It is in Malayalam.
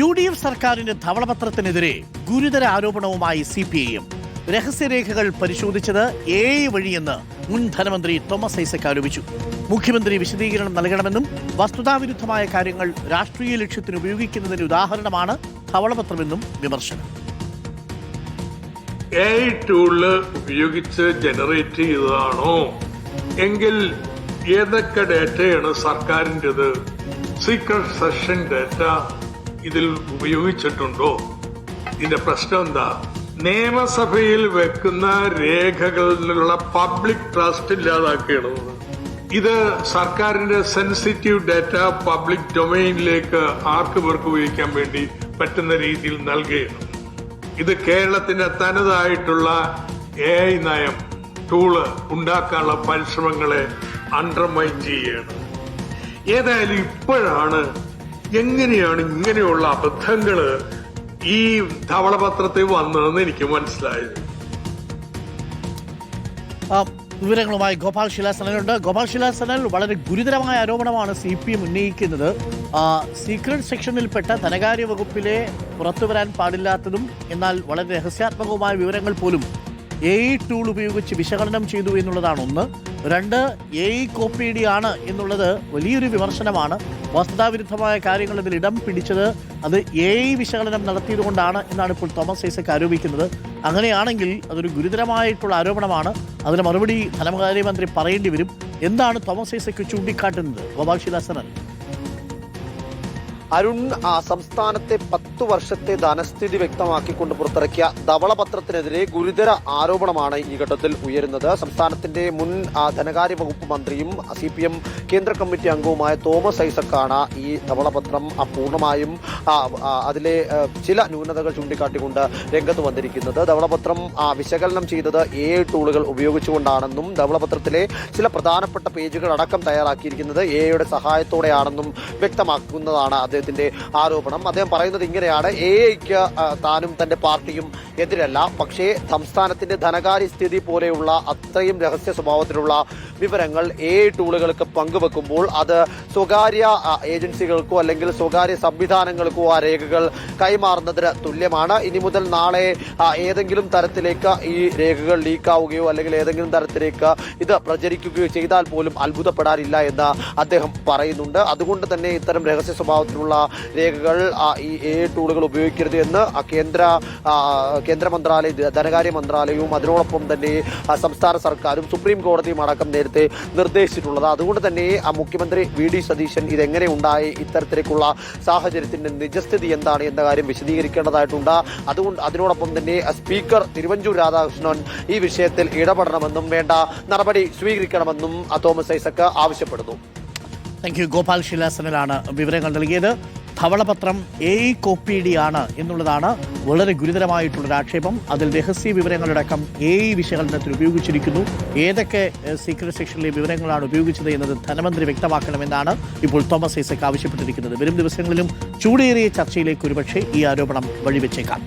UDF സർക്കാരിന്റെ ധവളപത്രത്തിനെതിരെ ഗുരുതര ആരോപണവുമായി CPIM. രഹസ്യരേഖകൾ പരിശോധിച്ചത് AI വഴിയെന്ന് മുൻ ധനമന്ത്രി തോമസ് ഐസക് ആരോപിച്ചു. മുഖ്യമന്ത്രി വിശദീകരണം നൽകണമെന്നും വസ്തുതാവിരുദ്ധമായ കാര്യങ്ങൾ രാഷ്ട്രീയ ലക്ഷ്യത്തിന് ഉപയോഗിക്കുന്നതിന് ഉദാഹരണമാണ് ധവളപത്രമെന്നും വിമർശനം. AI ടൂള് ഉപയോഗിച്ച് ജനറേറ്റ് ചെയ്തതാണോ എങ്കിൽ ഏതൊക്കെ ഡേറ്റയാണ് സർക്കാരിൻ്റെത്? സീക്രട്ട് സെഷൻ ഡേറ്റ ഇതിൽ ഉപയോഗിച്ചിട്ടുണ്ടോ? ഇതിന്റെ പ്രശ്നം എന്താ? നിയമസഭയിൽ വെക്കുന്ന രേഖകളിലുള്ള പബ്ലിക് ട്രസ്റ്റ് ഇല്ലാതാക്കുകയാണ്. ഇത് സർക്കാരിന്റെ സെൻസിറ്റീവ് ഡേറ്റ പബ്ലിക് ഡൊമൈനിലേക്ക് ആർക്ക് പേർക്ക് ഉപയോഗിക്കാൻ വേണ്ടി പറ്റുന്ന രീതിയിൽ നൽകുകയാണ്. ഇത് കേരളത്തിന്റെ തനതായിട്ടുള്ള AI നയം ടൂള് ഉണ്ടാക്കാനുള്ള പരിശ്രമങ്ങളെ അണ്ടർമൈൻ ചെയ്യുകയാണ്. ഏതായാലും ഇപ്പോഴാണ് എങ്ങനെയാണ് ഇങ്ങനെയുള്ള അബദ്ധങ്ങള് ഈ ധവളപത്രത്തിൽ വന്നതെന്ന് എനിക്ക് മനസ്സിലായത്. വിവരങ്ങളുമായി ഗോപാൽ ശിലാസനലുണ്ട്. ഗോപാൽ ശിലാസനൽ, വളരെ ഗുരുതരമായ ആരോപണമാണ് CPM ഉന്നയിക്കുന്നത്. സീക്രട്ട് സെക്ഷനിൽപ്പെട്ട ധനകാര്യ വകുപ്പിലെ പുറത്തുവരാൻ പാടില്ലാത്തതും എന്നാൽ വളരെ രഹസ്യാത്മകവുമായ വിവരങ്ങൾ പോലും AI ടൂൾ ഉപയോഗിച്ച് വിശകലനം ചെയ്തു എന്നുള്ളതാണ് ഒന്ന്. രണ്ട്, AI കോപ്പിയടിയാണ് എന്നുള്ളത് വലിയൊരു വിമർശനമാണ്. വസ്തുതാവിരുദ്ധമായ കാര്യങ്ങൾ ഇതിൽ ഇടം പിടിച്ചത് അത് AI വിശകലനം നടത്തിയതുകൊണ്ടാണ് എന്നാണ് ഇപ്പോൾ തോമസ് ഐസക് ആരോപിക്കുന്നത്. അങ്ങനെയാണെങ്കിൽ അതൊരു ഗുരുതരമായിട്ടുള്ള ആരോപണമാണ്. അതിന് മറുപടി ധനകാര്യമന്ത്രി പറയേണ്ടി വരും. എന്താണ് തോമസ് ഐസക് ചൂണ്ടിക്കാട്ടുന്നത്? ഗോപാൽ ശിലാസനൽ. അരുൺ, സംസ്ഥാനത്തെ 10 വർഷത്തെ ധനസ്ഥിതി വ്യക്തമാക്കിക്കൊണ്ട് പുറത്തിറക്കിയ ധവളപത്രത്തിനെതിരെ ഗുരുതര ആരോപണമാണ് ഈ ഘട്ടത്തിൽ ഉയരുന്നത്. സംസ്ഥാനത്തിന്റെ മുൻ ധനകാര്യ വകുപ്പ് മന്ത്രിയും CPM കേന്ദ്ര കമ്മിറ്റി അംഗവുമായ തോമസ് ഐസക്കാണ് ഈ ധവളപത്രം പൂർണ്ണമായും അതിലെ ചില ന്യൂനതകൾ ചൂണ്ടിക്കാട്ടിക്കൊണ്ട് രംഗത്ത് വന്നിരിക്കുന്നത്. ധവളപത്രം വിശകലനം ചെയ്തത് AI ടൂളുകൾ ഉപയോഗിച്ചുകൊണ്ടാണെന്നും ധവളപത്രത്തിലെ ചില പ്രധാനപ്പെട്ട പേജുകൾ അടക്കം തയ്യാറാക്കിയിരിക്കുന്നത് AI സഹായത്തോടെയാണെന്നും വ്യക്തമാക്കുന്നതാണ് അദ്ദേഹത്തിന്റെ ആരോപണം. അദ്ദേഹം പറയുന്നത് ഇങ്ങനെയാണ്: AIക്ക് താനും തന്റെ പാർട്ടിയും എതിരല്ല, പക്ഷേ സംസ്ഥാനത്തിന്റെ ധനകാര്യ സ്ഥിതി പോലെയുള്ള അത്രയും രഹസ്യ സ്വഭാവത്തിലുള്ള വിവരങ്ങൾ AI ടൂളുകൾക്ക് പങ്കുവെക്കുമ്പോൾ അത് സ്വകാര്യ ഏജൻസികൾക്കോ അല്ലെങ്കിൽ സ്വകാര്യ സംവിധാനങ്ങൾക്കോ ആ രേഖകൾ കൈമാറുന്നതിന് തുല്യമാണ്. ഇനി മുതൽ നാളെ ഏതെങ്കിലും തരത്തിലേക്ക് ഈ രേഖകൾ ലീക്കാവുകയോ അല്ലെങ്കിൽ ഏതെങ്കിലും തരത്തിലേക്ക് ഇത് പ്രചരിക്കുകയോ ചെയ്താൽ പോലും അത്ഭുതപ്പെടാനില്ല എന്ന് അദ്ദേഹം പറയുന്നുണ്ട്. അതുകൊണ്ട് തന്നെ ഇത്തരം രഹസ്യ സ്വഭാവത്തിലുള്ള രേഖകൾ ഈ AI ടൂളുകൾ ഉപയോഗിക്കരുത് എന്ന് കേന്ദ്ര മന്ത്രാലയം, ധനകാര്യ മന്ത്രാലയവും അതിനോടൊപ്പം തന്നെ സംസ്ഥാന സർക്കാരും സുപ്രീം കോടതിയും അടക്കം നേരത്തെ നിർദ്ദേശിച്ചിട്ടുള്ളത്. അതുകൊണ്ട് തന്നെ മുഖ്യമന്ത്രി VD സതീശൻ ഇതെങ്ങനെ ഉണ്ടായി, ഇത്തരത്തിലേക്കുള്ള സാഹചര്യത്തിന്റെ നിജസ്ഥിതി എന്താണ് എന്ന കാര്യം വിശദീകരിക്കേണ്ടതായിട്ടുണ്ട്. അതിനോടൊപ്പം തന്നെ സ്പീക്കർ തിരുവഞ്ചൂർ രാധാകൃഷ്ണൻ ഈ വിഷയത്തിൽ ഇടപെടണമെന്നും വേണ്ട നടപടി സ്വീകരിക്കണമെന്നും തോമസ് ഐസക് ആവശ്യപ്പെടുന്നു. Thank you. ഗോപാൽ ശിലാസനലാണ് വിവരങ്ങൾ നൽകിയത്. ധവളപത്രം AI കോപ്പിയടിയാണ് എന്നുള്ളതാണ് വളരെ ഗുരുതരമായിട്ടുള്ളൊരു ആക്ഷേപം. അതിൽ രഹസ്യ വിവരങ്ങളടക്കം AI വിശകലനത്തിൽ ഉപയോഗിച്ചിരിക്കുന്നു. ഏതൊക്കെ സീക്രട്ട് സെക്ഷനിലെ വിവരങ്ങളാണ് ഉപയോഗിച്ചത് എന്നത് ധനമന്ത്രി വ്യക്തമാക്കണമെന്നാണ് ഇപ്പോൾ തോമസ് ഐസക് ആവശ്യപ്പെട്ടിരിക്കുന്നത്. വരും ദിവസങ്ങളിലും ചൂടേറിയ ചർച്ചയിലേക്ക് ഒരുപക്ഷെ ഈ ആരോപണം വഴിവെച്ചേക്കാം.